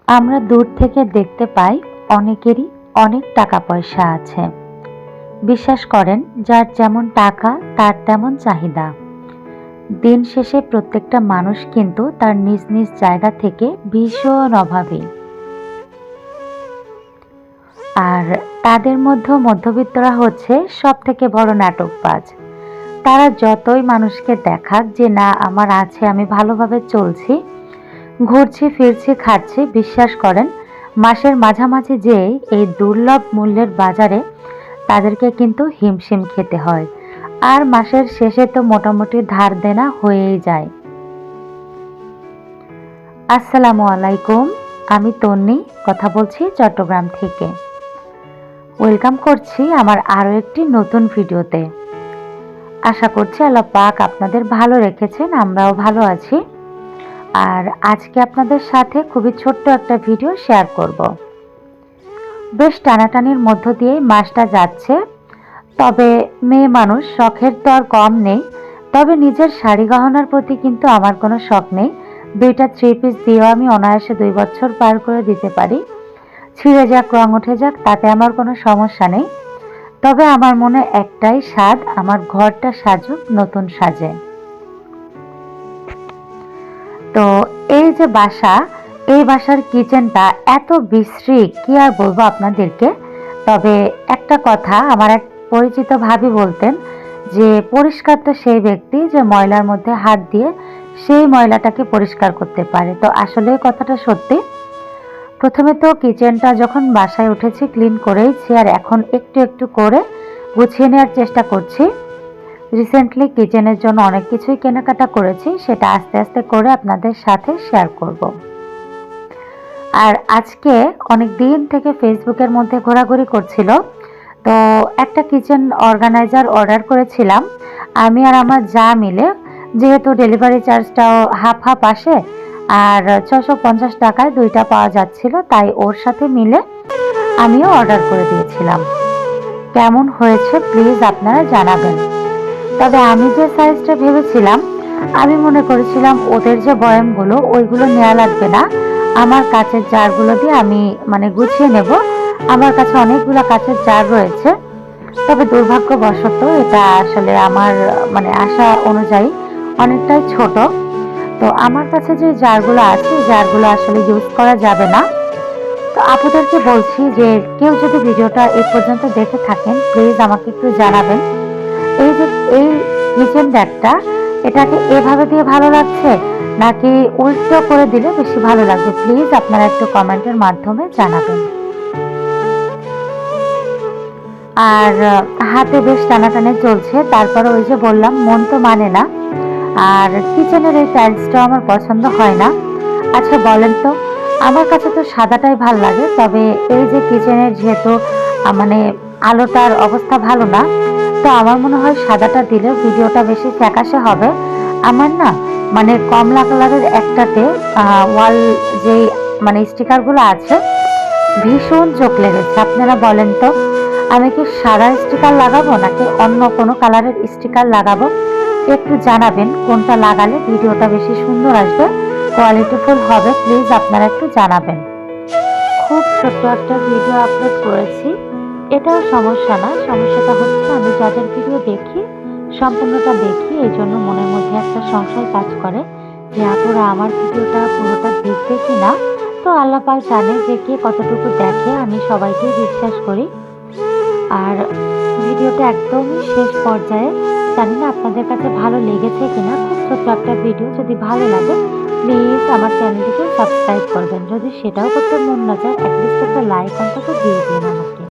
আমরা দূর থেকে দেখতে পাই অনেকেরই অনেক টাকা পয়সা আছে। বিশ্বাস করেন, যার যেমন টাকা তার তেমন চাহিদা। দিন শেষে প্রত্যেকটা মানুষ কিন্তু তার নিজ নিজ জায়গা থেকে ভীষণ অভাবী। আর তাদের মধ্যে মধ্যবিত্তরা হচ্ছে সব থেকে বড় নাটকবাজ। তারা যতই মানুষকে দেখাক যে না আমার আছে, আমি ভালোভাবে চলছি, ঘুরছি ফিরছি খাচ্ছি, বিশ্বাস করেন মাসের মাঝামাঝি যেয়ে এই দুর্লভ মূল্যের বাজারে তাদেরকে কিন্তু হিমশিম খেতে হয়। আর মাসের শেষে তো মোটামুটি ধার দেনা হয়েই যায়। আসসালামু আলাইকুম, আমি তন্নি কথা বলছি চট্টগ্রাম থেকে। ওয়েলকাম করছি আমার আরও একটি নতুন ভিডিওতে। আশা করছি আল্লাহ পাক আপনাদের ভালো রেখেছেন, আমরাও ভালো আছি। আর আজকে আপনাদের সাথে খুবই ছোট্ট একটা ভিডিও শেয়ার করব। বেশ টানাটানির মধ্য দিয়েই মাসটা যাচ্ছে। তবে মেয়ে মানুষ, শখের তো আর কম নেই। তবে নিজের শাড়ি গহনার প্রতি কিন্তু আমার কোনো শখ নেই। 2টা 3 পিস দিয়েও আমি অনায়াসে 2 বছর পার করে দিতে পারি। ছিঁড়ে যাক রং উঠে যাক তাতে আমার কোনো সমস্যা নেই। তবে আমার মনে একটাই স্বাদ, আমার ঘরটা সাজুক নতুন সাজে। তো এই যে বাসা, এই বাসার কিচেনটা এত বিশ্রী, কি আর বলবো আপনাদেরকে। তবে একটা কথা, আমার এক পরিচিত ভাবি বলতেন যে পরিষ্কার তো সেই ব্যক্তি যে ময়লার মধ্যে হাত দিয়ে সেই ময়লাটাকে পরিষ্কার করতে পারে। তো আসলে কথাটা সত্যি। প্রথমে তো কিচেনটা যখন বাসায় উঠেছি ক্লিন করেইছি, আর এখন একটু একটু করে গুছিয়ে নেওয়ার চেষ্টা করছি। রিসেন্টলি কিচেনের জন্য অনেক কিছুই কেনাকাটা করেছি, সেটা আস্তে আস্তে করে আপনাদের সাথে শেয়ার করব। আর আজকে অনেক দিন থেকে ফেসবুকের মধ্যে ঘোরাঘুরি করছিল, তো একটা কিচেন অর্গানাইজার অর্ডার করেছিলাম আমি আর আমার যা মিলে। যেহেতু ডেলিভারি চার্জটাও হাফ হাফ আসে, আর 650 টাকায় 2টা পাওয়া যাচ্ছিল, তাই ওর সাথে মিলে আমিও অর্ডার করে দিয়েছিলাম। কেমন হয়েছে প্লিজ আপনারা জানাবেন। তবে আমি যে সাইজটা ভেবেছিলাম, আমি মনে করেছিলাম ওদের যে বয়ামগুলো ওইগুলো নেওয়া লাগবে না, আমার কাচের জারগুলো দিয়ে আমি গুছিয়ে নেব। আমার কাছে অনেকগুলো কাচের জার রয়েছে। তবে দুর্ভাগ্যবশত এটা আসলে আমার আশা অনুযায়ী অনেকটাই ছোট। তো আমার কাছে যে জারগুলো আছে, জারগুলো আসলে ইউজ করা যাবে না। তো আপুদেরকে বলছি যে কেউ যদি ভিডিওটা এই পর্যন্ত দেখে থাকেন প্লিজ আমাকে একটু জানাবেন। এই যে এই কিচেন ব্যাগটা, এটাকে এভাবে দিয়ে ভালো লাগছে নাকি উল্টো করে দিলে বেশি ভালো লাগবে, প্লিজ আপনারা একটু কমেন্টের মাধ্যমে জানাবেন। আর হাতে বেশ টানাটানি চলছে, তারপরে ওই যে বললাম মন তো মানে না। আর কিচেনের এই টাইলসটা আমার পছন্দ হয় না। আচ্ছা বলেন তো, আমার কাছে তো সাদাটাই ভাল লাগে। তবে এই যে কিচেনের যেহেতু মানে আলোটার অবস্থা ভালো না, তো আমার মনে হয় সাদাটা দিলে ভিডিওটা বেশি ফ্যাকাশে হবে। আমার না কমলা কালারের একটাতে ওয়াল যেই স্টিকারগুলো আছে ভীষণ চোখ লেগেছে। আপনারা বলেন তো আমি কি সাদা স্টিকার লাগাবো নাকি অন্য কোনো কালারের স্টিকার লাগাবো? একটু জানাবেন কোনটা লাগালে ভিডিওটা বেশি সুন্দর আসবে, কোয়ালিটিফুল হবে, প্লিজ আপনারা একটু জানাবেন। খুব ছোট্ট একটা ভিডিও আপলোড করেছি, এটাও সমস্যা না। সমস্যাটা হচ্ছে আমি যাদের ভিডিও দেখি সম্পূর্ণটা দেখি, এই জন্য মনের মধ্যে একটা সংশয় কাজ করে যে আপুরা আমার ভিডিওটা পুরোটা দেখবে কি না। তো আল্লাহ পাক জানে যে কে কতটুকু দেখে, আমি সবাইকেই বিশ্বাস করি। আর ভিডিওটা একদমই শেষ পর্যায়ে, জানি না আপনাদের কাছে ভালো লেগেছে কিনা। খুব ছোট্ট একটা ভিডিও, যদি ভালো লাগে প্লিজ আমার চ্যানেলটিকে সাবস্ক্রাইব করবেন। যদি সেটাও করতে মন না চায় অ্যাটলিস্ট একটা লাইক অন্তত দিয়ে দিন আমাকে।